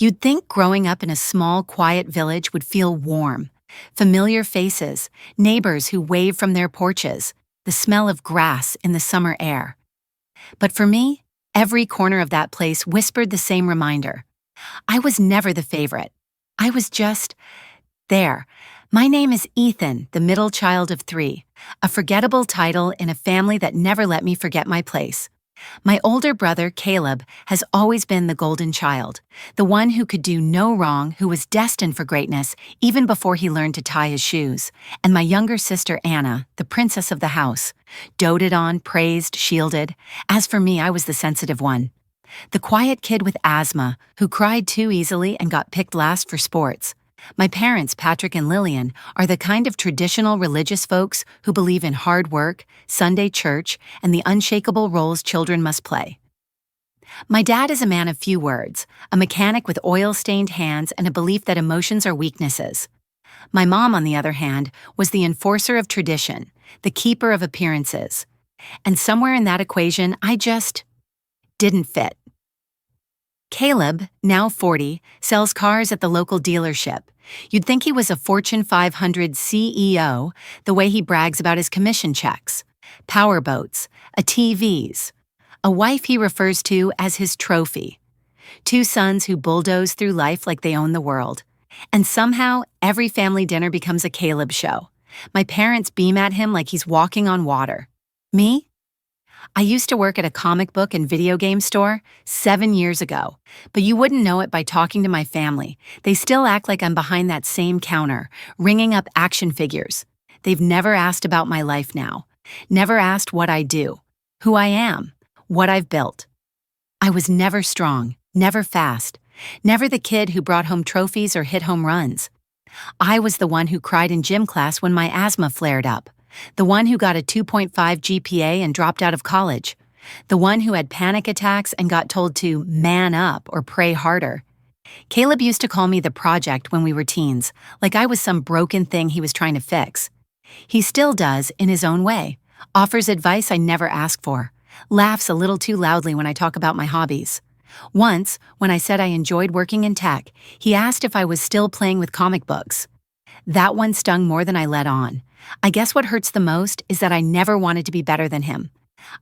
You'd think growing up in a small, quiet village would feel warm. Familiar faces, neighbors who wave from their porches, the smell of grass in the summer air. But for me, every corner of that place whispered the same reminder. I was never the favorite. I was just there. My name is Ethan, the middle child of three, a forgettable title in a family that never let me forget my place. My older brother, Caleb, has always been the golden child, the one who could do no wrong, who was destined for greatness even before he learned to tie his shoes. And my younger sister, Anna, the princess of the house, doted on, praised, shielded. As for me, I was the sensitive one. The quiet kid with asthma, who cried too easily and got picked last for sports. My parents, Patrick and Lillian, are the kind of traditional religious folks who believe in hard work, Sunday church, and the unshakable roles children must play. My dad is a man of few words, a mechanic with oil-stained hands and a belief that emotions are weaknesses. My mom, on the other hand, was the enforcer of tradition, the keeper of appearances. And somewhere in that equation, I just didn't fit. Caleb, now 40, sells cars at the local dealership. You'd think he was a Fortune 500 CEO, the way he brags about his commission checks, powerboats, TVs, a wife he refers to as his trophy, two sons who bulldoze through life like they own the world. And somehow, every family dinner becomes a Caleb show. My parents beam at him like he's walking on water. Me? I used to work at a comic book and video game store 7 years ago, but you wouldn't know it by talking to my family. They still act like I'm behind that same counter, ringing up action figures. They've never asked about my life now, never asked what I do, who I am, what I've built. I was never strong, never fast, never the kid who brought home trophies or hit home runs. I was the one who cried in gym class when my asthma flared up. The one who got a 2.5 GPA and dropped out of college. The one who had panic attacks and got told to man up or pray harder. Caleb used to call me the project when we were teens, like I was some broken thing he was trying to fix. He still does in his own way, offers advice I never ask for, laughs a little too loudly when I talk about my hobbies. Once, when I said I enjoyed working in tech, he asked if I was still playing with comic books. That one stung more than I let on. I guess what hurts the most is that I never wanted to be better than him.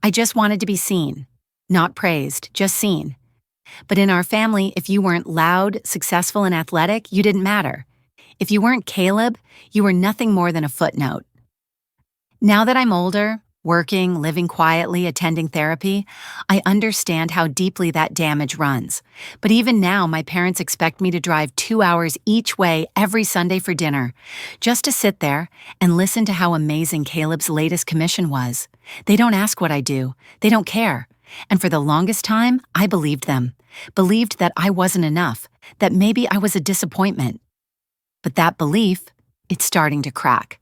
I just wanted to be seen. Not praised, just seen. But in our family, if you weren't loud, successful, and athletic, you didn't matter. If you weren't Caleb, you were nothing more than a footnote. Now that I'm older, working, living quietly, attending therapy, I understand how deeply that damage runs. But even now, my parents expect me to drive 2 hours each way every Sunday for dinner, just to sit there and listen to how amazing Caleb's latest commission was. They don't ask what I do. They don't care. And for the longest time, I believed them. Believed that I wasn't enough, that maybe I was a disappointment. But that belief, it's starting to crack.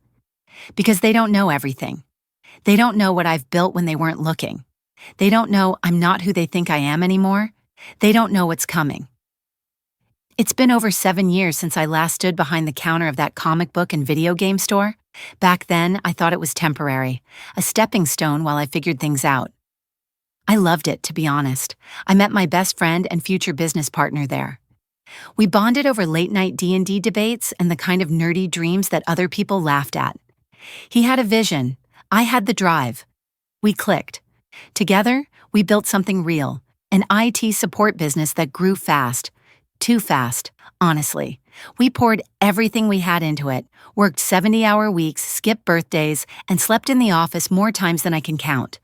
Because they don't know everything. They don't know what I've built when they weren't looking. They don't know I'm not who they think I am anymore. They don't know what's coming. It's been over 7 years since I last stood behind the counter of that comic book and video game store. Back then, I thought it was temporary, a stepping stone while I figured things out. I loved it, to be honest. I met my best friend and future business partner there. We bonded over late-night D&D debates and the kind of nerdy dreams that other people laughed at. He had a vision. I had the drive. We clicked. Together, we built something real, an IT support business that grew fast. Too fast, honestly. We poured everything we had into it, worked 70-hour weeks, skipped birthdays, and slept in the office more times than I can count.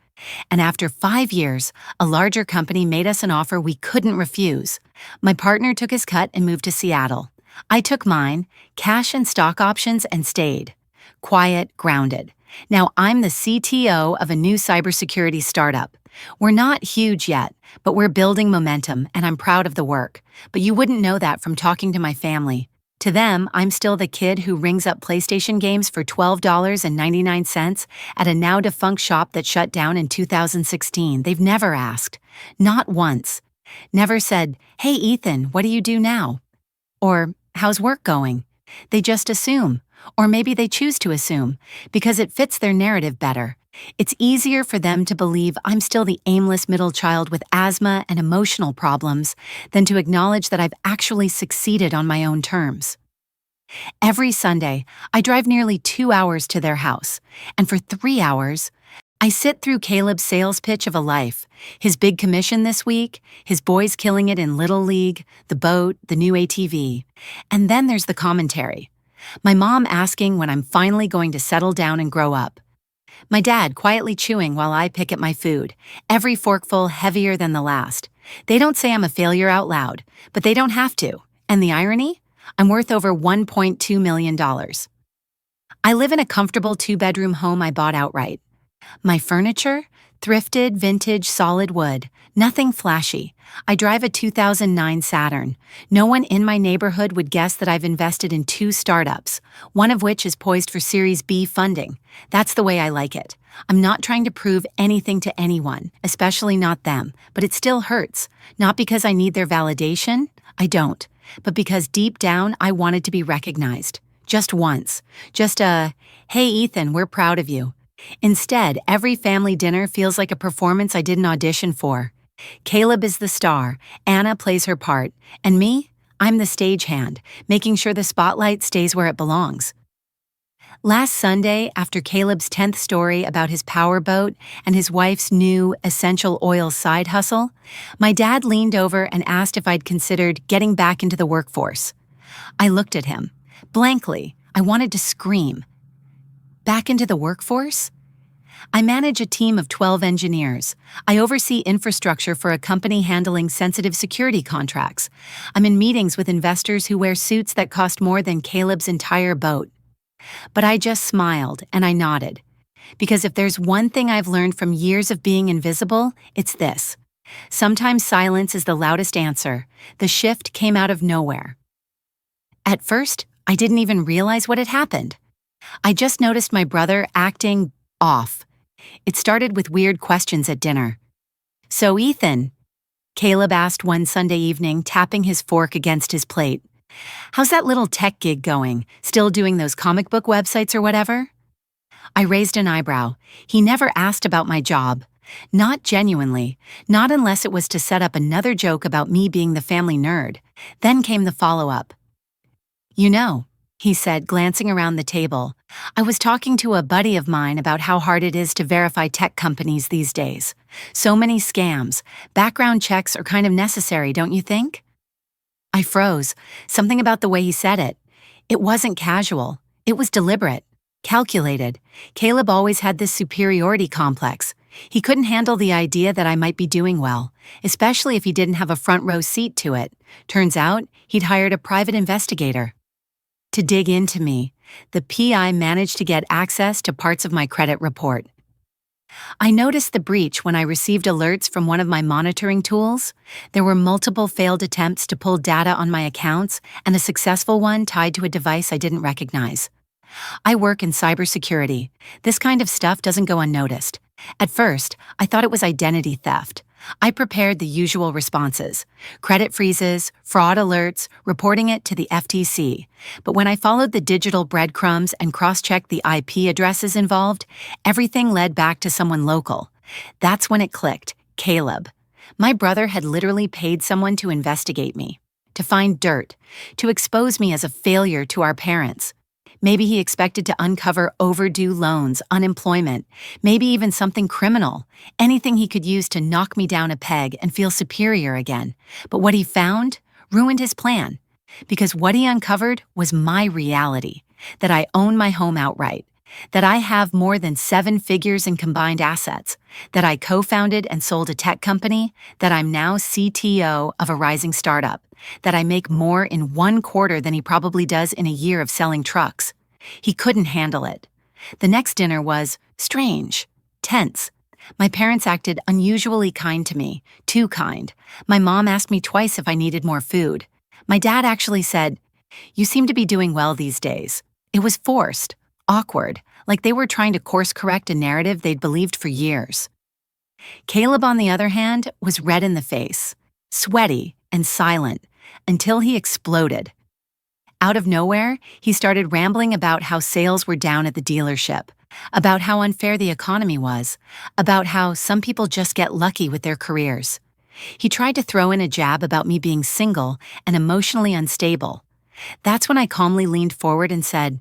And after 5 years, a larger company made us an offer we couldn't refuse. My partner took his cut and moved to Seattle. I took mine, cash and stock options, and stayed. Quiet, grounded. Now I'm the CTO of a new cybersecurity startup. We're not huge yet, but we're building momentum, and I'm proud of the work. But you wouldn't know that from talking to my family. To them, I'm still the kid who rings up PlayStation games for $12.99 at a now-defunct shop that shut down in 2016. They've never asked. Not once. Never said, "Hey, Ethan, what do you do now?" Or, "How's work going?" They just assume. Or maybe they choose to assume, because it fits their narrative better. It's easier for them to believe I'm still the aimless middle child with asthma and emotional problems than to acknowledge that I've actually succeeded on my own terms. Every Sunday, I drive nearly 2 hours to their house, and for 3 hours, I sit through Caleb's sales pitch of a life, his big commission this week, his boys killing it in Little League, the boat, the new ATV, and then there's the commentary. My mom asking when I'm finally going to settle down and grow up. My dad quietly chewing while I pick at my food, every forkful heavier than the last. They don't say I'm a failure out loud, but they don't have to. And the irony? I'm worth over $1.2 million. I live in a comfortable 2-bedroom home I bought outright. My furniture? Thrifted, vintage, solid wood. Nothing flashy. I drive a 2009 Saturn. No one in my neighborhood would guess that I've invested in 2 startups, one of which is poised for Series B funding. That's the way I like it. I'm not trying to prove anything to anyone, especially not them, but it still hurts. Not because I need their validation. I don't. But because deep down, I wanted to be recognized. Just once. Just a, "Hey Ethan, we're proud of you." Instead, every family dinner feels like a performance I didn't audition for. Caleb is the star, Anna plays her part, and me? I'm the stagehand, making sure the spotlight stays where it belongs. Last Sunday, after Caleb's 10th story about his powerboat and his wife's new essential oil side hustle, my dad leaned over and asked if I'd considered getting back into the workforce. I looked at him. Blankly, I wanted to scream. Back into the workforce? I manage a team of 12 engineers. I oversee infrastructure for a company handling sensitive security contracts. I'm in meetings with investors who wear suits that cost more than Caleb's entire boat. But I just smiled and I nodded. Because if there's one thing I've learned from years of being invisible, it's this. Sometimes silence is the loudest answer. The shift came out of nowhere. At first, I didn't even realize what had happened. I just noticed my brother acting off. It started with weird questions at dinner. "So, Ethan," Caleb asked one Sunday evening, tapping his fork against his plate, "how's that little tech gig going? Still doing those comic book websites or whatever?" I raised an eyebrow. He never asked about my job. Not genuinely, not unless it was to set up another joke about me being the family nerd. Then came the follow-up. "You know," he said, glancing around the table, "I was talking to a buddy of mine about how hard it is to verify tech companies these days. So many scams. Background checks are kind of necessary, don't you think?" I froze. Something about the way he said it. It wasn't casual. It was deliberate. Calculated. Caleb always had this superiority complex. He couldn't handle the idea that I might be doing well, especially if he didn't have a front row seat to it. Turns out, he'd hired a private investigator. To dig into me, the PI managed to get access to parts of my credit report. I noticed the breach when I received alerts from one of my monitoring tools. There were multiple failed attempts to pull data on my accounts and a successful one tied to a device I didn't recognize. I work in cybersecurity. This kind of stuff doesn't go unnoticed. At first, I thought it was identity theft. I prepared the usual responses: credit freezes, fraud alerts, reporting it to the FTC. But when I followed the digital breadcrumbs and cross-checked the IP addresses involved, everything led back to someone local. That's when it clicked: Caleb. My brother had literally paid someone to investigate me, to find dirt, to expose me as a failure to our parents. Maybe he expected to uncover overdue loans, unemployment, maybe even something criminal, anything he could use to knock me down a peg and feel superior again. But what he found ruined his plan, because what he uncovered was my reality, that I own my home outright, that I have more than 7 figures in combined assets, that I co-founded and sold a tech company, that I'm now CTO of a rising startup, that I make more in 1 quarter than he probably does in a year of selling trucks. He couldn't handle it. The next dinner was strange, tense. My parents acted unusually kind to me, too kind. My mom asked me twice if I needed more food. My dad actually said, "You seem to be doing well these days." It was forced, awkward, like they were trying to course-correct a narrative they'd believed for years. Caleb, on the other hand, was red in the face, sweaty and silent, until he exploded. Out of nowhere, he started rambling about how sales were down at the dealership. about how unfair the economy was, about how some people just get lucky with their careers. He tried to throw in a jab about me being single and emotionally unstable. That's when I calmly leaned forward and said,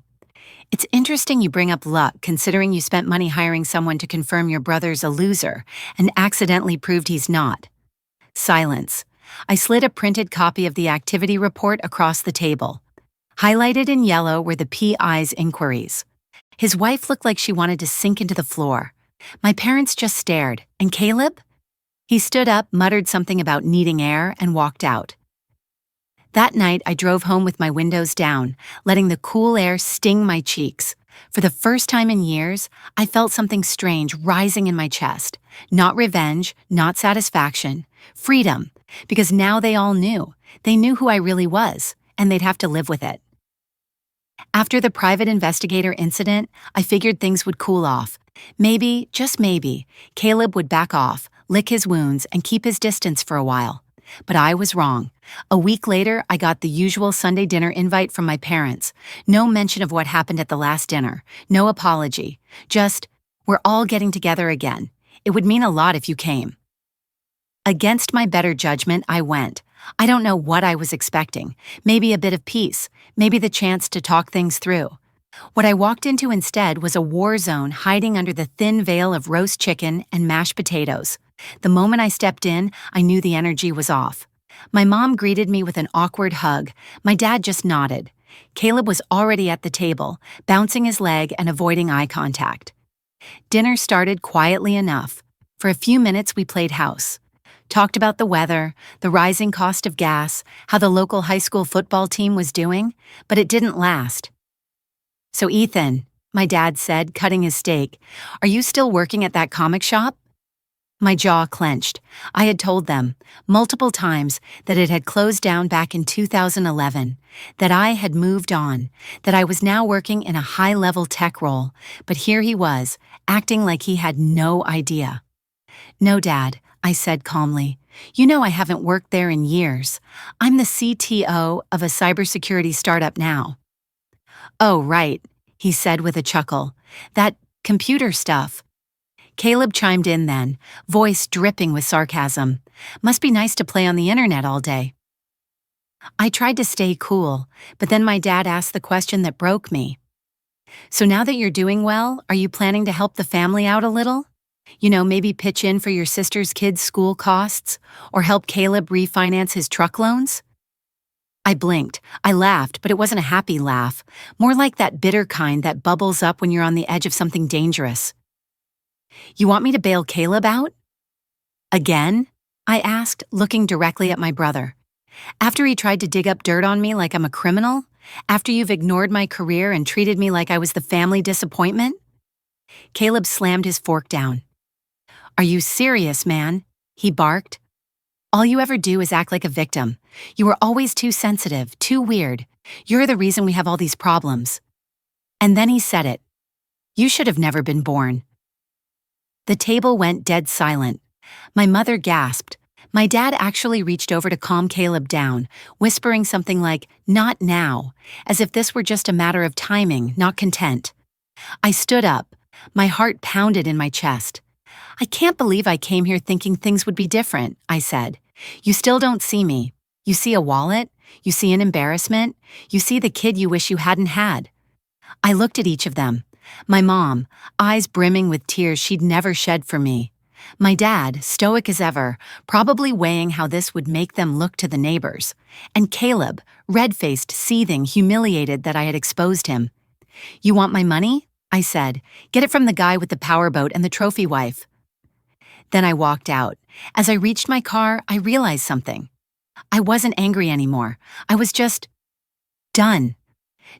"It's interesting you bring up luck, considering you spent money hiring someone to confirm your brother's a loser and accidentally proved he's not." Silence. I slid a printed copy of the activity report across the table. Highlighted in yellow were the PI's inquiries. His wife looked like she wanted to sink into the floor. My parents just stared. And Caleb? He stood up, muttered something about needing air, and walked out. That night, I drove home with my windows down, letting the cool air sting my cheeks. For the first time in years, I felt something strange rising in my chest. Not revenge, not satisfaction, freedom, because now they all knew. They knew who I really was, and they'd have to live with it. After the private investigator incident, I figured things would cool off. Maybe, just maybe, Caleb would back off, lick his wounds, and keep his distance for a while. But I was wrong. A week later, I got the usual Sunday dinner invite from my parents. No mention of what happened at the last dinner. No apology. Just, "We're all getting together again. It would mean a lot if you came." Against my better judgment, I went. I don't know what I was expecting. Maybe a bit of peace. Maybe the chance to talk things through. What I walked into instead was a war zone hiding under the thin veil of roast chicken and mashed potatoes. The moment I stepped in, I knew the energy was off. My mom greeted me with an awkward hug. My dad just nodded. Caleb was already at the table, bouncing his leg and avoiding eye contact. Dinner started quietly enough. For a few minutes, we played house. Talked about the weather, the rising cost of gas, how the local high school football team was doing, but it didn't last. "So Ethan," my dad said, cutting his steak, "are you still working at that comic shop?" My jaw clenched. I had told them, multiple times, that it had closed down back in 2011, that I had moved on, that I was now working in a high-level tech role, but here he was, acting like he had no idea. "No, Dad," I said calmly. "You know I haven't worked there in years. I'm the CTO of a cybersecurity startup now." "Oh, right," he said with a chuckle. "That computer stuff." Caleb chimed in then, voice dripping with sarcasm. "Must be nice to play on the internet all day." I tried to stay cool, but then my dad asked the question that broke me. "So now that you're doing well, are you planning to help the family out a little? Maybe pitch in for your sister's kids' school costs, or help Caleb refinance his truck loans?" I blinked. I laughed, but it wasn't a happy laugh, more like that bitter kind that bubbles up when you're on the edge of something dangerous. "You want me to bail Caleb out?" "Again?" I asked, looking directly at my brother. "After he tried to dig up dirt on me like I'm a criminal? After you've ignored my career and treated me like I was the family disappointment?" Caleb slammed his fork down. "Are you serious, man?" he barked. "All you ever do is act like a victim. You were always too sensitive, too weird. You're the reason we have all these problems." And then he said it. "You should have never been born." The table went dead silent. My mother gasped. My dad actually reached over to calm Caleb down, whispering something like, "Not now," as if this were just a matter of timing, not content. I stood up. My heart pounded in my chest. "I can't believe I came here thinking things would be different," I said. "You still don't see me. You see a wallet. You see an embarrassment. You see the kid you wish you hadn't had." I looked at each of them. My mom, eyes brimming with tears she'd never shed for me. My dad, stoic as ever, probably weighing how this would make them look to the neighbors. And Caleb, red-faced, seething, humiliated that I had exposed him. "You want my money?" I said. "Get it from the guy with the powerboat and the trophy wife." Then I walked out. As I reached my car, I realized something. I wasn't angry anymore. I was just done.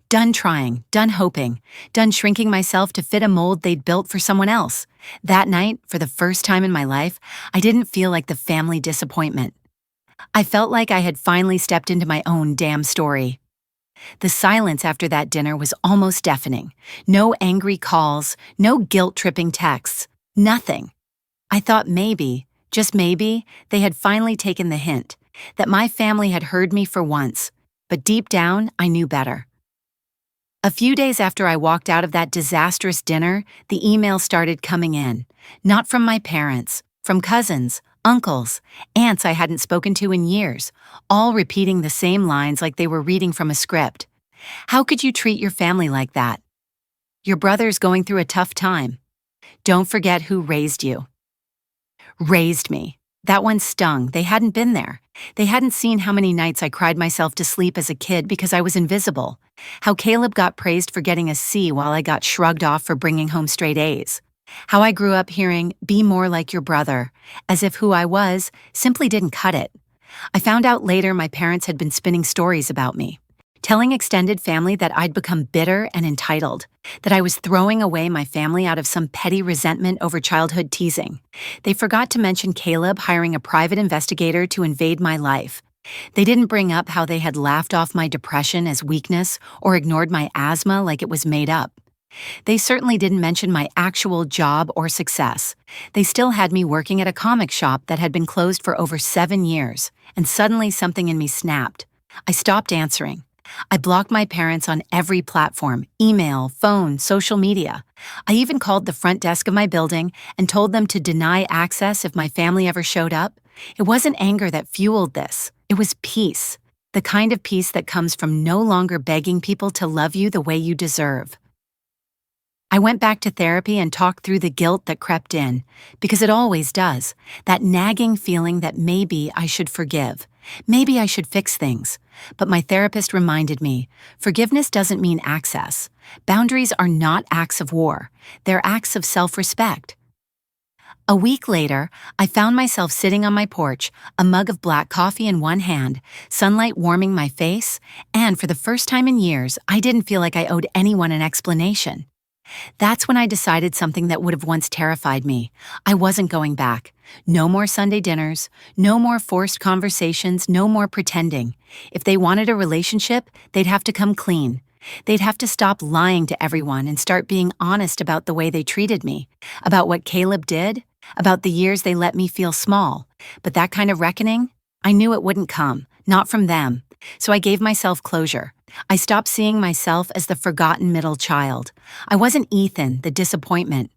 Done trying, done hoping, done shrinking myself to fit a mold they'd built for someone else. That night, for the first time in my life, I didn't feel like the family disappointment. I felt like I had finally stepped into my own damn story. The silence after that dinner was almost deafening. No angry calls, no guilt-tripping texts, nothing. I thought maybe, just maybe, they had finally taken the hint, that my family had heard me for once, but deep down, I knew better. A few days after I walked out of that disastrous dinner, the email started coming in. Not from my parents, from cousins, uncles, aunts I hadn't spoken to in years, all repeating the same lines like they were reading from a script. How could you treat your family like that? Your brother's going through a tough time. Don't forget who raised you. Raised me. That one stung. They hadn't been there. They hadn't seen how many nights I cried myself to sleep as a kid because I was invisible. How Caleb got praised for getting a C while I got shrugged off for bringing home straight A's. How I grew up hearing, "Be more like your brother," as if who I was simply didn't cut it. I found out later my parents had been spinning stories about me, telling extended family that I'd become bitter and entitled, that I was throwing away my family out of some petty resentment over childhood teasing. They forgot to mention Caleb hiring a private investigator to invade my life. They didn't bring up how they had laughed off my depression as weakness or ignored my asthma like it was made up. They certainly didn't mention my actual job or success. They still had me working at a comic shop that had been closed for over 7 years, and suddenly something in me snapped. I stopped answering. I blocked my parents on every platform: email, phone, social media. I even called the front desk of my building and told them to deny access if my family ever showed up. It wasn't anger that fueled this. It was peace. The kind of peace that comes from no longer begging people to love you the way you deserve. I went back to therapy and talked through the guilt that crept in, because it always does, that nagging feeling that maybe I should forgive, maybe I should fix things. But my therapist reminded me, forgiveness doesn't mean access. Boundaries are not acts of war, they're acts of self-respect. A week later, I found myself sitting on my porch, a mug of black coffee in one hand, sunlight warming my face, and for the first time in years, I didn't feel like I owed anyone an explanation. That's when I decided something that would have once terrified me. I wasn't going back. No more Sunday dinners, no more forced conversations, no more pretending. If they wanted a relationship, they'd have to come clean. They'd have to stop lying to everyone and start being honest about the way they treated me, about what Caleb did, about the years they let me feel small. But that kind of reckoning, I knew it wouldn't come, not from them. So I gave myself closure. I stopped seeing myself as the forgotten middle child. I wasn't Ethan, the disappointment.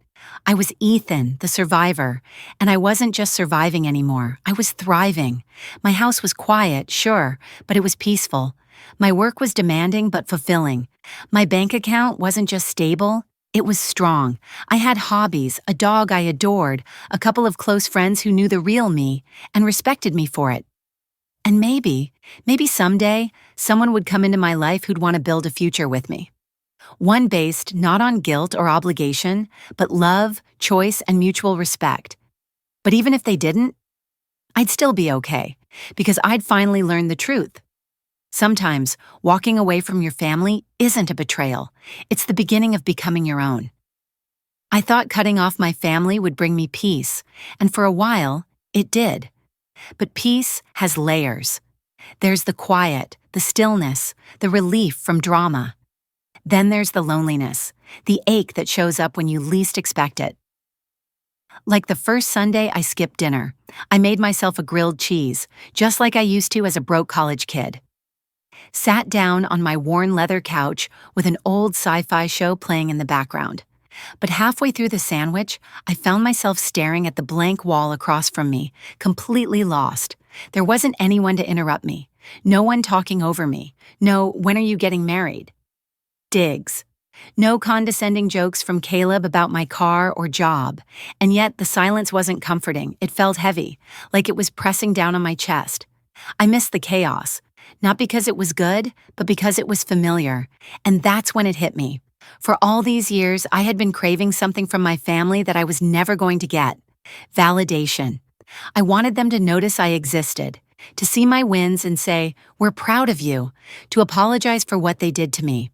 I was Ethan, the survivor, and I wasn't just surviving anymore. I was thriving. My house was quiet, sure, but it was peaceful. My work was demanding but fulfilling. My bank account wasn't just stable, it was strong. I had hobbies, a dog I adored, a couple of close friends who knew the real me and respected me for it. And maybe someday, someone would come into my life who'd want to build a future with me. One based not on guilt or obligation, but love, choice, and mutual respect. But even if they didn't, I'd still be okay, because I'd finally learned the truth. Sometimes, walking away from your family isn't a betrayal. It's the beginning of becoming your own. I thought cutting off my family would bring me peace, and for a while, it did. But peace has layers. There's the quiet, the stillness, the relief from drama. Then there's the loneliness, the ache that shows up when you least expect it. Like the first Sunday I skipped dinner, I made myself a grilled cheese, just like I used to as a broke college kid. Sat down on my worn leather couch with an old sci-fi show playing in the background. But halfway through the sandwich, I found myself staring at the blank wall across from me, completely lost. There wasn't anyone to interrupt me, no one talking over me, no "when are you getting married?" digs. No condescending jokes from Caleb about my car or job, and yet the silence wasn't comforting. It felt heavy, like it was pressing down on my chest. I missed the chaos, not because it was good, but because it was familiar, and that's when it hit me. For all these years, I had been craving something from my family that I was never going to get: validation. I wanted them to notice I existed, to see my wins and say, "We're proud of you," to apologize for what they did to me.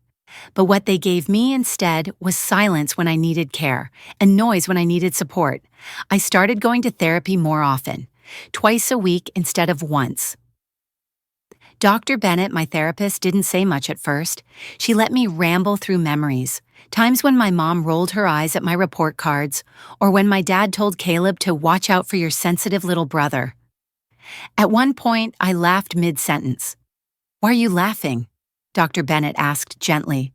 But what they gave me instead was silence when I needed care and noise when I needed support. I started going to therapy more often, twice a week instead of once. Dr. Bennett, my therapist, didn't say much at first. She let me ramble through memories, times when my mom rolled her eyes at my report cards, or when my dad told Caleb to watch out for your sensitive little brother. At one point, I laughed mid-sentence. "Why are you laughing?" Dr. Bennett asked gently.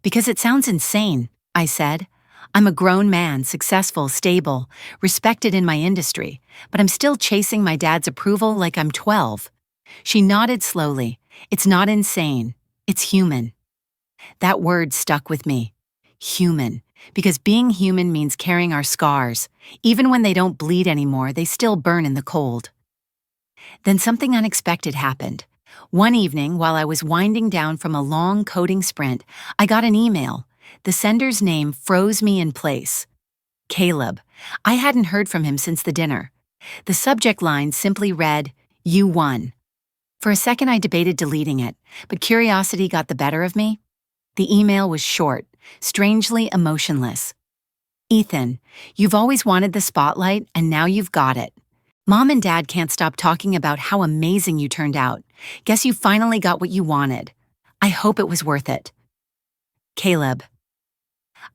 Because it sounds insane, I said. I'm a grown man, successful, stable, respected in my industry, but I'm still chasing my dad's approval like I'm 12. She nodded slowly. It's not insane. It's human. That word stuck with me. Human. Because being human means carrying our scars. Even when they don't bleed anymore, they still burn in the cold. Then something unexpected happened. One evening, while I was winding down from a long coding sprint, I got an email. The sender's name froze me in place. Caleb. I hadn't heard from him since the dinner. The subject line simply read, "You won." For a second I debated deleting it, but curiosity got the better of me. The email was short, strangely emotionless. "Ethan, you've always wanted the spotlight, and now you've got it. Mom and Dad can't stop talking about how amazing you turned out. Guess you finally got what you wanted. I hope it was worth it. Caleb."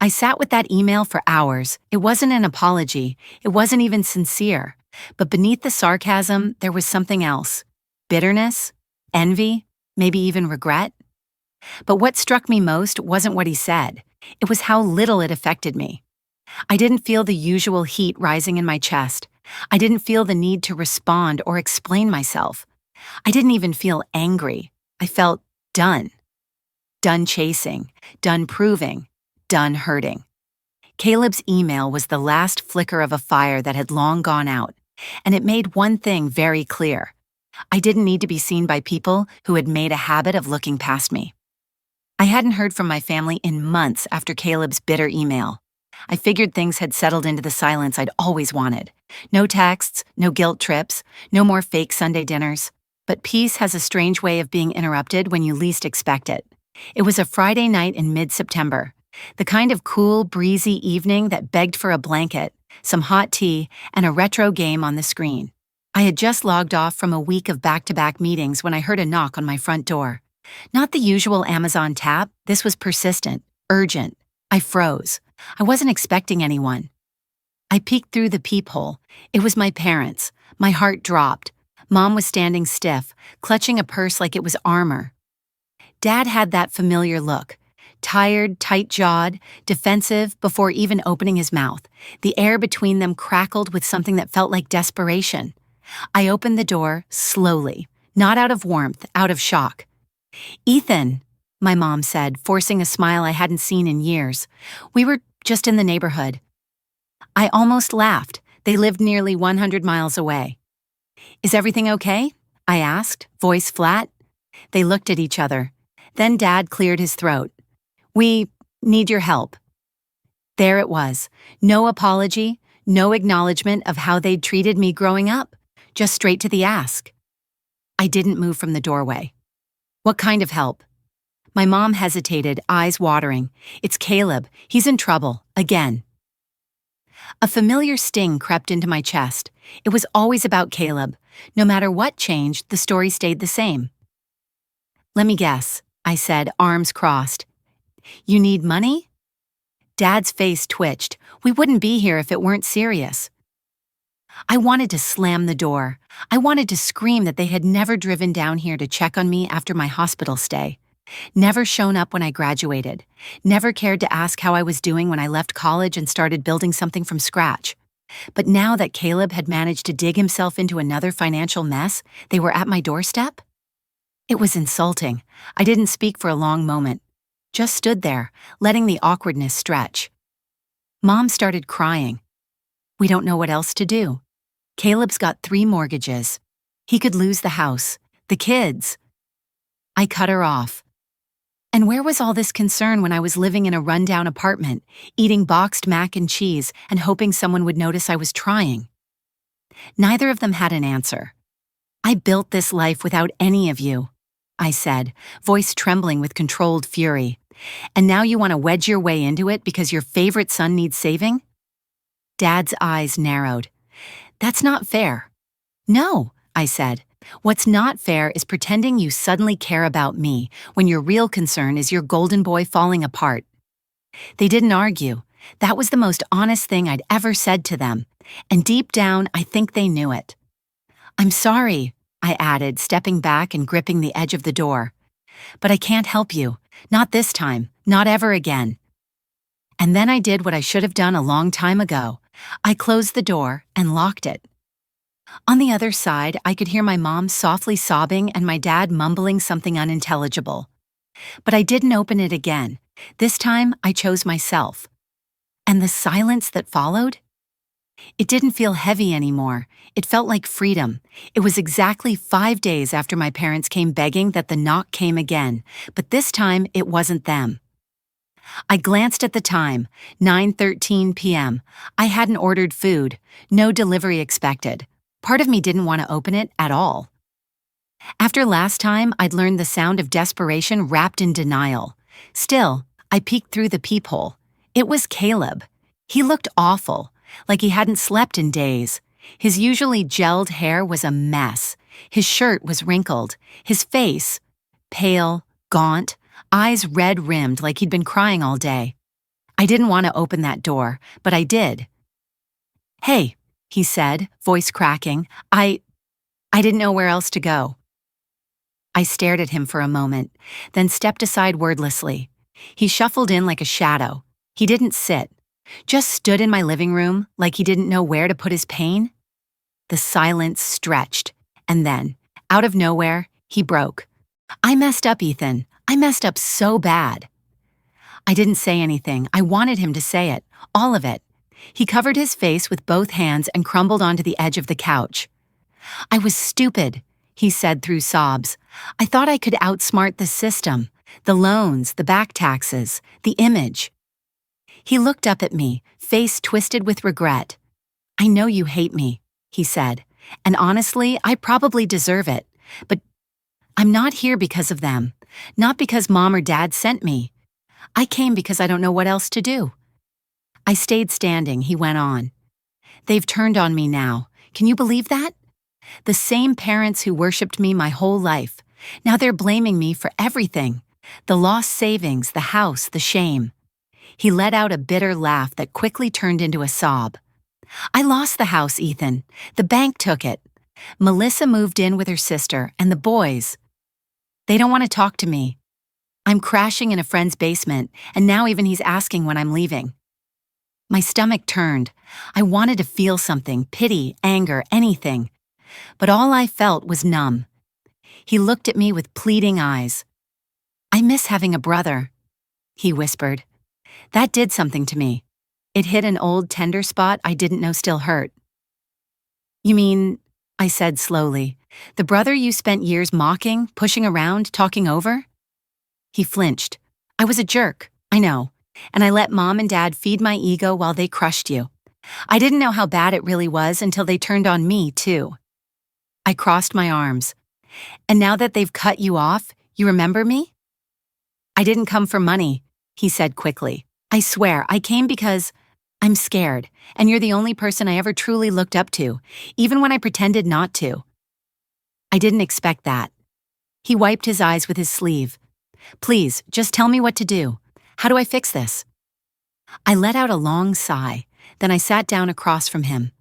I sat with that email for hours. It wasn't an apology. It wasn't even sincere. But beneath the sarcasm, there was something else. Bitterness, envy, maybe even regret. But what struck me most wasn't what he said. It was how little it affected me. I didn't feel the usual heat rising in my chest. I didn't feel the need to respond or explain myself. I didn't even feel angry. I felt done. Done chasing, done proving, done hurting. Caleb's email was the last flicker of a fire that had long gone out, and it made one thing very clear. I didn't need to be seen by people who had made a habit of looking past me. I hadn't heard from my family in months after Caleb's bitter email. I figured things had settled into the silence I'd always wanted. No texts, no guilt trips, no more fake Sunday dinners. But peace has a strange way of being interrupted when you least expect it. It was a Friday night in mid-September, the kind of cool, breezy evening that begged for a blanket, some hot tea, and a retro game on the screen. I had just logged off from a week of back-to-back meetings when I heard a knock on my front door. Not the usual Amazon tap, this was persistent, urgent. I froze. I wasn't expecting anyone. I peeked through the peephole. It was my parents. My heart dropped. Mom was standing stiff, clutching a purse like it was armor. Dad had that familiar look. Tired, tight-jawed, defensive before even opening his mouth. The air between them crackled with something that felt like desperation. I opened the door, slowly, not out of warmth, out of shock. "Ethan," my mom said, forcing a smile I hadn't seen in years. "We were just in the neighborhood." I almost laughed. They lived nearly 100 miles away. "Is everything okay?" I asked, voice flat. They looked at each other. Then Dad cleared his throat. "We need your help." There it was. No apology, no acknowledgement of how they'd treated me growing up. Just straight to the ask. I didn't move from the doorway. "What kind of help?" My mom hesitated, eyes watering. "It's Caleb. He's in trouble. Again." A familiar sting crept into my chest. It was always about Caleb. No matter what changed, the story stayed the same. "Let me guess," I said, arms crossed. "You need money?" Dad's face twitched. We wouldn't be here if it weren't serious. I wanted to slam the door. I wanted to scream that they had never driven down here to check on me after my hospital stay. Never shown up when I graduated. Never cared to ask how I was doing when I left college and started building something from scratch. But now that Caleb had managed to dig himself into another financial mess, they were at my doorstep? It was insulting. I didn't speak for a long moment. Just stood there, letting the awkwardness stretch. Mom started crying. "We don't know what else to do. Caleb's got 3 mortgages. He could lose the house, the kids." I cut her off. And where was all this concern when I was living in a rundown apartment, eating boxed mac and cheese and hoping someone would notice I was trying? Neither of them had an answer. "I built this life without any of you," I said, voice trembling with controlled fury. "And now you want to wedge your way into it because your favorite son needs saving?" Dad's eyes narrowed. "That's not fair." "No," I said. "What's not fair is pretending you suddenly care about me when your real concern is your golden boy falling apart." They didn't argue. That was the most honest thing I'd ever said to them. And deep down, I think they knew it. "I'm sorry," I added, stepping back and gripping the edge of the door. but I can't help you. Not this time. Not ever again." And then I did what I should have done a long time ago. I closed the door and locked it. On the other side, I could hear my mom softly sobbing and my dad mumbling something unintelligible. But I didn't open it again. This time, I chose myself. And the silence that followed? It didn't feel heavy anymore. It felt like freedom. It was exactly 5 days after my parents came begging that the knock came again, but this time it wasn't them. I glanced at the time, 9:13 p.m. I hadn't ordered food, no delivery expected. Part of me didn't want to open it at all. After last time, I'd learned the sound of desperation wrapped in denial. Still, I peeked through the peephole. It was Caleb. He looked awful, like he hadn't slept in days. His usually gelled hair was a mess. His shirt was wrinkled. His face, pale, gaunt, eyes red-rimmed like he'd been crying all day. I didn't want to open that door, but I did. "Hey," he said, voice cracking. I didn't know where else to go." I stared at him for a moment, then stepped aside wordlessly. He shuffled in like a shadow. He didn't sit, just stood in my living room like he didn't know where to put his pain. The silence stretched, and then, out of nowhere, he broke. "I messed up, Ethan. I messed up so bad." I didn't say anything. I wanted him to say it, all of it. He covered his face with both hands and crumbled onto the edge of the couch. "I was stupid," he said through sobs. "I thought I could outsmart the system, the loans, the back taxes, the image." He looked up at me, face twisted with regret. "I know you hate me," he said, "and honestly, I probably deserve it. But I'm not here because of them, not because Mom or Dad sent me. I came because I don't know what else to do." I stayed standing, he went on. "They've turned on me now. Can you believe that? The same parents who worshipped me my whole life. Now they're blaming me for everything. The lost savings, the house, the shame." He let out a bitter laugh that quickly turned into a sob. "I lost the house, Ethan. The bank took it. Melissa moved in with her sister, and the boys. They don't want to talk to me. I'm crashing in a friend's basement, and now even he's asking when I'm leaving." My stomach turned. I wanted to feel something, pity, anger, anything. But all I felt was numb. He looked at me with pleading eyes. "I miss having a brother," he whispered. That did something to me. It hit an old tender spot I didn't know still hurt. "You mean," I said slowly, "the brother you spent years mocking, pushing around, talking over?" He flinched. "I was a jerk, I know, and I let Mom and Dad feed my ego while they crushed you. I didn't know how bad it really was until they turned on me, too." I crossed my arms. "And now that they've cut you off, you remember me?" "I didn't come for money," he said quickly. "I swear, I came because I'm scared, and you're the only person I ever truly looked up to, even when I pretended not to." I didn't expect that. He wiped his eyes with his sleeve. "Please, just tell me what to do. How do I fix this?" I let out a long sigh, then I sat down across from him.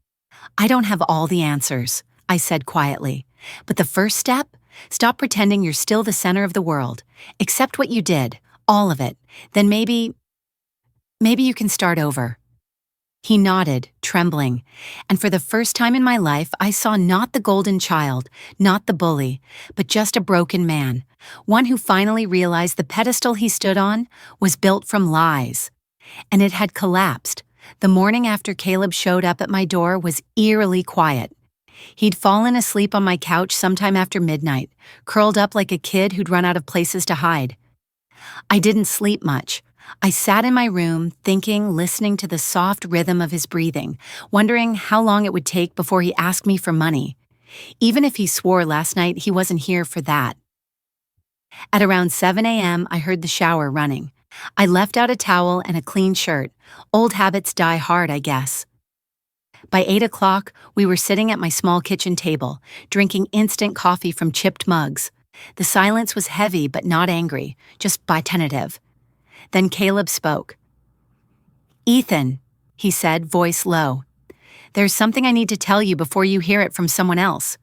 "I don't have all the answers," I said quietly. "But the first step? Stop pretending you're still the center of the world. Accept what you did, all of it. Then maybe you can start over." He nodded, trembling, and for the first time in my life, I saw not the golden child, not the bully, but just a broken man, one who finally realized the pedestal he stood on was built from lies. And it had collapsed. The morning after Caleb showed up at my door was eerily quiet. He'd fallen asleep on my couch sometime after midnight, curled up like a kid who'd run out of places to hide. I didn't sleep much. I sat in my room, thinking, listening to the soft rhythm of his breathing, wondering how long it would take before he asked me for money. Even if he swore last night he wasn't here for that. At around 7 a.m., I heard the shower running. I left out a towel and a clean shirt. Old habits die hard, I guess. By 8 o'clock, we were sitting at my small kitchen table, drinking instant coffee from chipped mugs. The silence was heavy but not angry, just tentative. Then Caleb spoke. "Ethan," he said, voice low, "there's something I need to tell you before you hear it from someone else."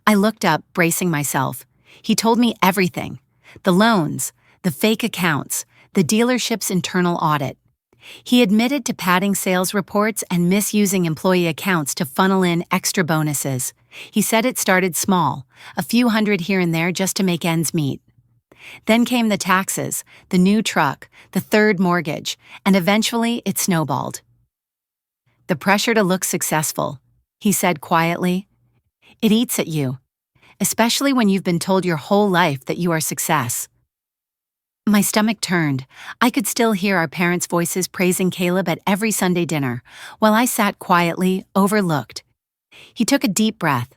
I looked up, bracing myself. He told me everything. The loans, the fake accounts, the dealership's internal audit. He admitted to padding sales reports and misusing employee accounts to funnel in extra bonuses. He said it started small, a few hundred here and there just to make ends meet. Then came the taxes, the new truck, the third mortgage, and eventually it snowballed. The pressure to look successful, he said quietly. It eats at you, especially when you've been told your whole life that you are success. My stomach turned. I could still hear our parents' voices praising Caleb at every Sunday dinner, while I sat quietly, overlooked. He took a deep breath.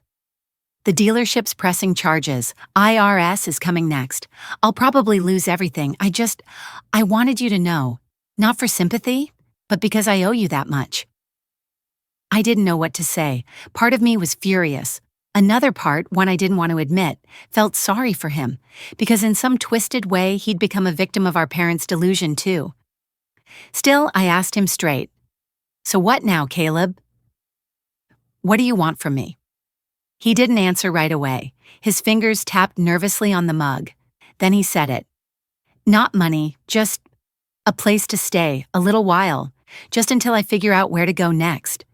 The dealership's pressing charges. IRS is coming next. I'll probably lose everything. I wanted you to know. Not for sympathy, but because I owe you that much. I didn't know what to say. Part of me was furious. Another part, one I didn't want to admit, felt sorry for him, because in some twisted way he'd become a victim of our parents' delusion too. Still, I asked him straight. So what now, Caleb? What do you want from me? He didn't answer right away. His fingers tapped nervously on the mug. Then he said it. Not money, just a place to stay, a little while, just until I figure out where to go next.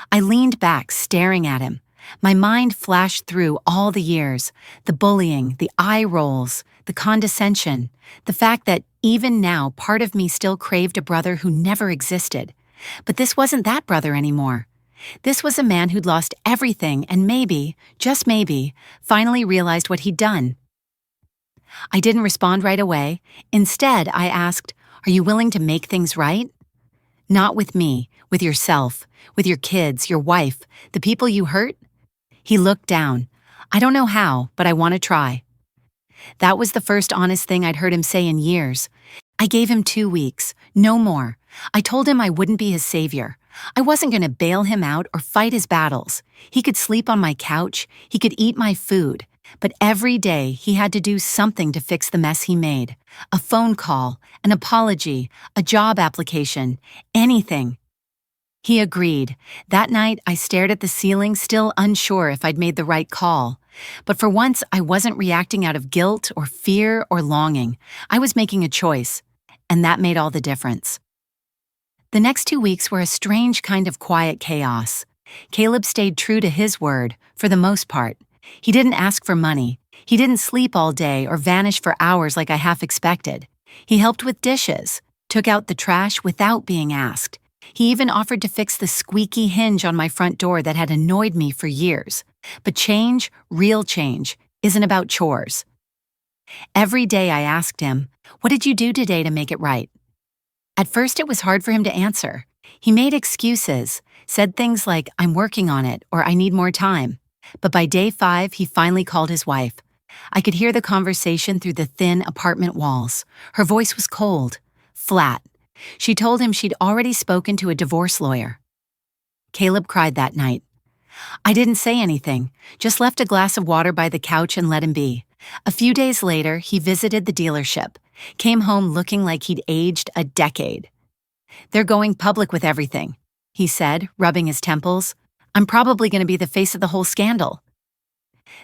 I leaned back, staring at him. My mind flashed through all the years, the bullying, the eye rolls, the condescension, the fact that even now part of me still craved a brother who never existed. But this wasn't that brother anymore. This was a man who'd lost everything and maybe, just maybe, finally realized what he'd done. I didn't respond right away. Instead, I asked, "Are you willing to make things right?" Not with me, with yourself, with your kids, your wife, the people you hurt? He looked down. I don't know how, but I want to try. That was the first honest thing I'd heard him say in years. I gave him 2 weeks, no more. I told him I wouldn't be his savior. I wasn't going to bail him out or fight his battles. He could sleep on my couch, he could eat my food, but every day he had to do something to fix the mess he made. A phone call, an apology, a job application, anything. He agreed. That night, I stared at the ceiling, still unsure if I'd made the right call. But for once, I wasn't reacting out of guilt or fear or longing. I was making a choice, and that made all the difference. The next 2 weeks were a strange kind of quiet chaos. Caleb stayed true to his word, for the most part. He didn't ask for money. He didn't sleep all day or vanish for hours like I half expected. He helped with dishes, took out the trash without being asked. He even offered to fix the squeaky hinge on my front door that had annoyed me for years. But change, real change, isn't about chores. Every day I asked him, "What did you do today to make it right?" At first it was hard for him to answer. He made excuses, said things like, "I'm working on it," or "I need more time." But by day 5, he finally called his wife. I could hear the conversation through the thin apartment walls. Her voice was cold, flat. She told him she'd already spoken to a divorce lawyer. Caleb cried that night. I didn't say anything, just left a glass of water by the couch and let him be. A few days later, he visited the dealership, came home looking like he'd aged a decade. "They're going public with everything," he said, rubbing his temples. "I'm probably going to be the face of the whole scandal."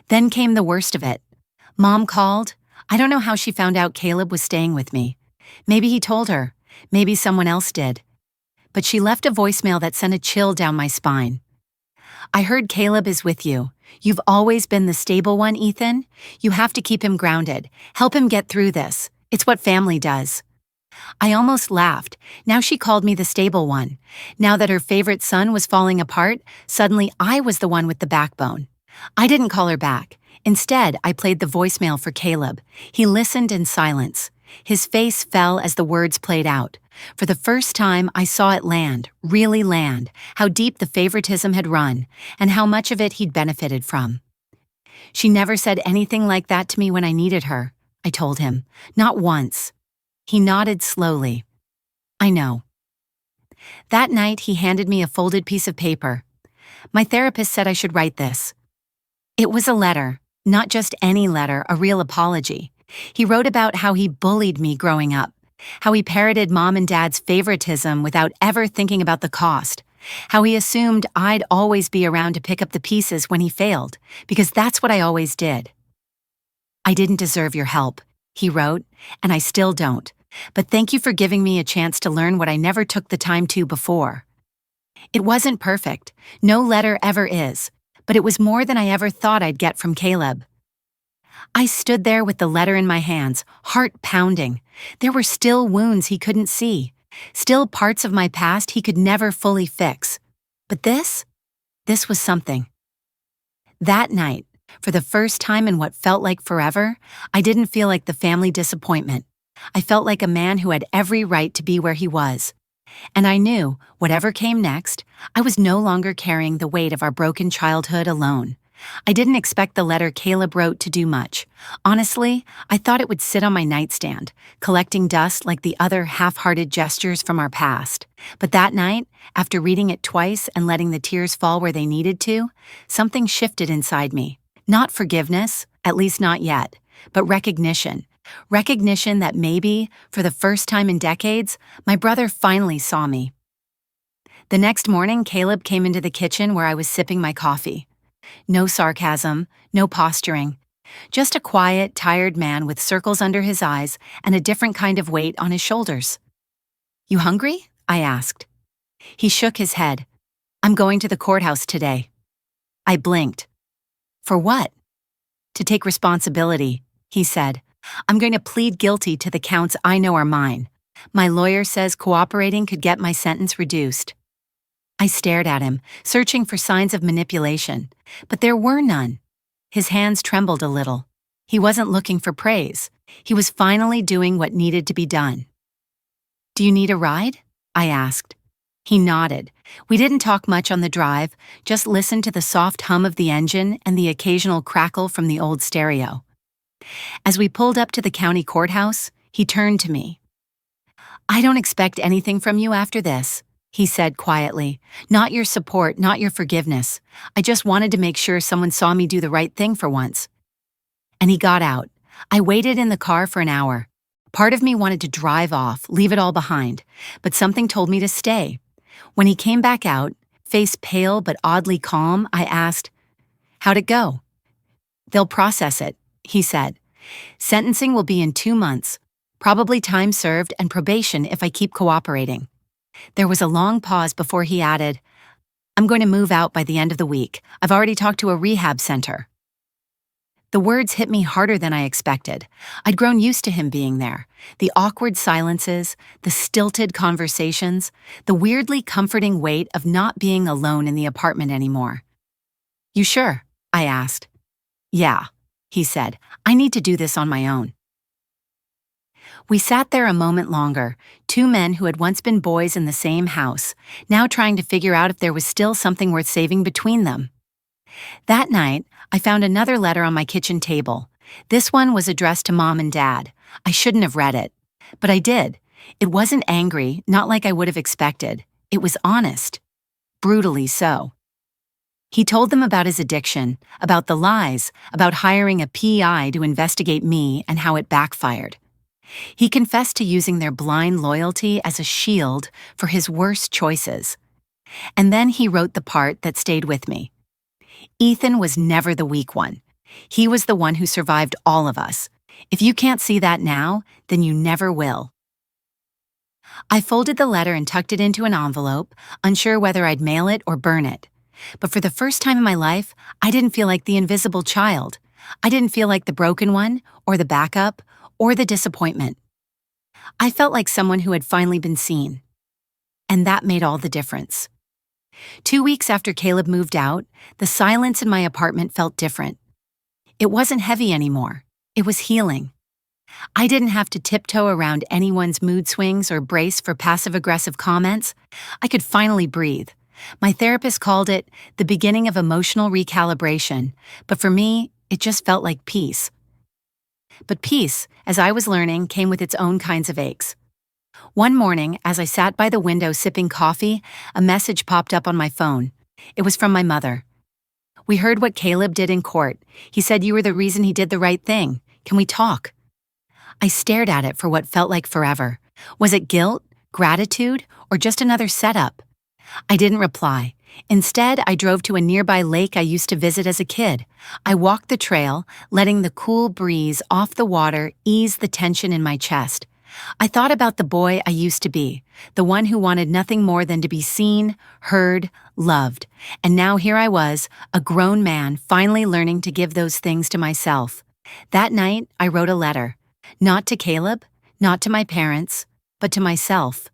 Then came the worst of it. Mom called. I don't know how she found out Caleb was staying with me. Maybe he told her. Maybe someone else did. But she left a voicemail that sent a chill down my spine. "I heard Caleb is with you. You've always been the stable one, Ethan. You have to keep him grounded. Help him get through this. It's what family does." I almost laughed. Now she called me the stable one. Now that her favorite son was falling apart, suddenly I was the one with the backbone. I didn't call her back. Instead, I played the voicemail for Caleb. He listened in silence. His face fell as the words played out. For the first time, I saw it land, really land, how deep the favoritism had run, and how much of it he'd benefited from. "She never said anything like that to me when I needed her," I told him. "Not once." He nodded slowly. "I know." That night, he handed me a folded piece of paper. "My therapist said I should write this." It was a letter, not just any letter, a real apology. He wrote about how he bullied me growing up, how he parroted Mom and Dad's favoritism without ever thinking about the cost, how he assumed I'd always be around to pick up the pieces when he failed, because that's what I always did. I didn't deserve your help, he wrote, and I still don't. But thank you for giving me a chance to learn what I never took the time to before. It wasn't perfect. No letter ever is. But it was more than I ever thought I'd get from Caleb. I stood there with the letter in my hands, heart pounding. There were still wounds he couldn't see. Still parts of my past he could never fully fix. But this was something. That night, for the first time in what felt like forever, I didn't feel like the family disappointment. I felt like a man who had every right to be where he was. And I knew, whatever came next, I was no longer carrying the weight of our broken childhood alone. I didn't expect the letter Caleb wrote to do much. Honestly, I thought it would sit on my nightstand, collecting dust like the other half-hearted gestures from our past. But that night, after reading it twice and letting the tears fall where they needed to, something shifted inside me. Not forgiveness, at least not yet, but recognition. Recognition that maybe, for the first time in decades, my brother finally saw me. The next morning, Caleb came into the kitchen where I was sipping my coffee. No sarcasm, no posturing. Just a quiet, tired man with circles under his eyes and a different kind of weight on his shoulders. "You hungry?" I asked. He shook his head. "I'm going to the courthouse today." I blinked. "For what?" "To take responsibility," he said. "I'm going to plead guilty to the counts I know are mine. My lawyer says cooperating could get my sentence reduced." I stared at him, searching for signs of manipulation, but there were none. His hands trembled a little. He wasn't looking for praise. He was finally doing what needed to be done. "Do you need a ride?" I asked. He nodded. We didn't talk much on the drive, just listened to the soft hum of the engine and the occasional crackle from the old stereo. As we pulled up to the county courthouse, he turned to me. "I don't expect anything from you after this," he said quietly. "Not your support, not your forgiveness. I just wanted to make sure someone saw me do the right thing for once." And he got out. I waited in the car for an hour. Part of me wanted to drive off, leave it all behind, but something told me to stay. When he came back out, face pale but oddly calm, I asked, "How'd it go?" "They'll process it," he said. "Sentencing will be in 2 months, probably time served and probation if I keep cooperating." There was a long pause before he added, "I'm going to move out by the end of the week. I've already talked to a rehab center." The words hit me harder than I expected. I'd grown used to him being there. The awkward silences, the stilted conversations, the weirdly comforting weight of not being alone in the apartment anymore. "You sure?" I asked. "Yeah," he said. "I need to do this on my own." We sat there a moment longer, two men who had once been boys in the same house, now trying to figure out if there was still something worth saving between them. That night, I found another letter on my kitchen table. This one was addressed to Mom and Dad. I shouldn't have read it, but I did. It wasn't angry, not like I would have expected. It was honest. Brutally so. He told them about his addiction, about the lies, about hiring a PI to investigate me and how it backfired. He confessed to using their blind loyalty as a shield for his worst choices. And then he wrote the part that stayed with me. Ethan was never the weak one. He was the one who survived all of us. If you can't see that now, then you never will. I folded the letter and tucked it into an envelope, unsure whether I'd mail it or burn it. But for the first time in my life, I didn't feel like the invisible child. I didn't feel like the broken one, or the backup, or the disappointment. I felt like someone who had finally been seen. And that made all the difference. 2 weeks after Caleb moved out, the silence in my apartment felt different. It wasn't heavy anymore. It was healing. I didn't have to tiptoe around anyone's mood swings or brace for passive-aggressive comments. I could finally breathe. My therapist called it the beginning of emotional recalibration, but for me, it just felt like peace. But peace, as I was learning, came with its own kinds of aches. One morning, as I sat by the window sipping coffee, a message popped up on my phone. It was from my mother. "We heard what Caleb did in court. He said you were the reason he did the right thing. Can we talk?" I stared at it for what felt like forever. Was it guilt, gratitude, or just another setup? I didn't reply, Instead, I drove to a nearby lake I used to visit as a kid. I walked the trail, letting the cool breeze off the water ease the tension in my chest. I thought about the boy I used to be, the one who wanted nothing more than to be seen, heard, loved. And now here I was, a grown man, finally learning to give those things to myself. That night, I wrote a letter. Not to Caleb, not to my parents, but to myself.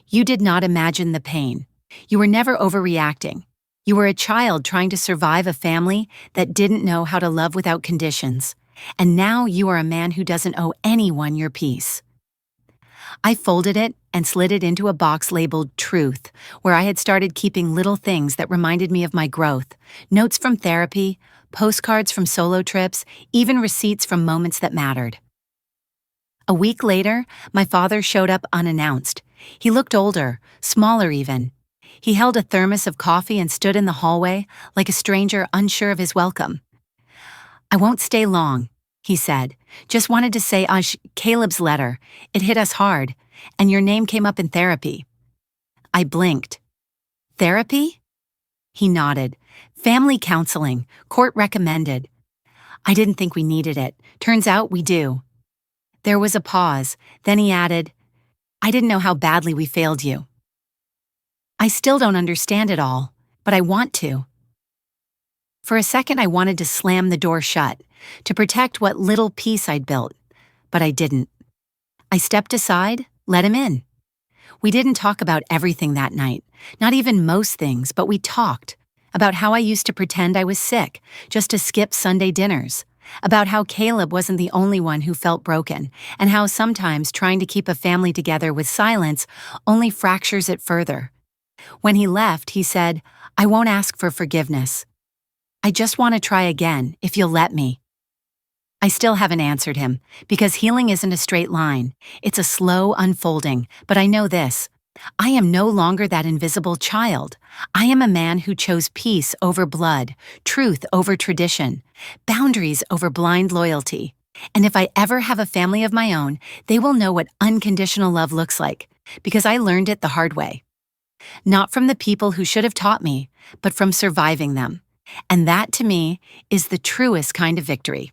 You did not imagine the pain. You were never overreacting. You were a child trying to survive a family that didn't know how to love without conditions. And now you are a man who doesn't owe anyone your peace. I folded it and slid it into a box labeled Truth, where I had started keeping little things that reminded me of my growth, notes from therapy, postcards from solo trips, even receipts from moments that mattered. A week later, my father showed up unannounced. He looked older, smaller even. He held a thermos of coffee and stood in the hallway like a stranger unsure of his welcome. "I won't stay long," he said. "Just wanted to say Caleb's letter. It hit us hard, and your name came up in therapy." I blinked. "Therapy?" He nodded. "Family counseling, court recommended." I didn't think we needed it. Turns out we do. There was a pause. Then he added, "I didn't know how badly we failed you." I still don't understand it all, but I want to. For a second, I wanted to slam the door shut, to protect what little peace I'd built, but I didn't. I stepped aside, let him in. We didn't talk about everything that night, not even most things, but we talked about how I used to pretend I was sick just to skip Sunday dinners, about how Caleb wasn't the only one who felt broken, and how sometimes trying to keep a family together with silence only fractures it further. When he left, he said, "I won't ask for forgiveness. I just want to try again, if you'll let me." I still haven't answered him, because healing isn't a straight line. It's a slow unfolding, but I know this. I am no longer that invisible child. I am a man who chose peace over blood, truth over tradition, boundaries over blind loyalty. And if I ever have a family of my own, they will know what unconditional love looks like, because I learned it the hard way. Not from the people who should have taught me, but from surviving them. And that, to me, is the truest kind of victory.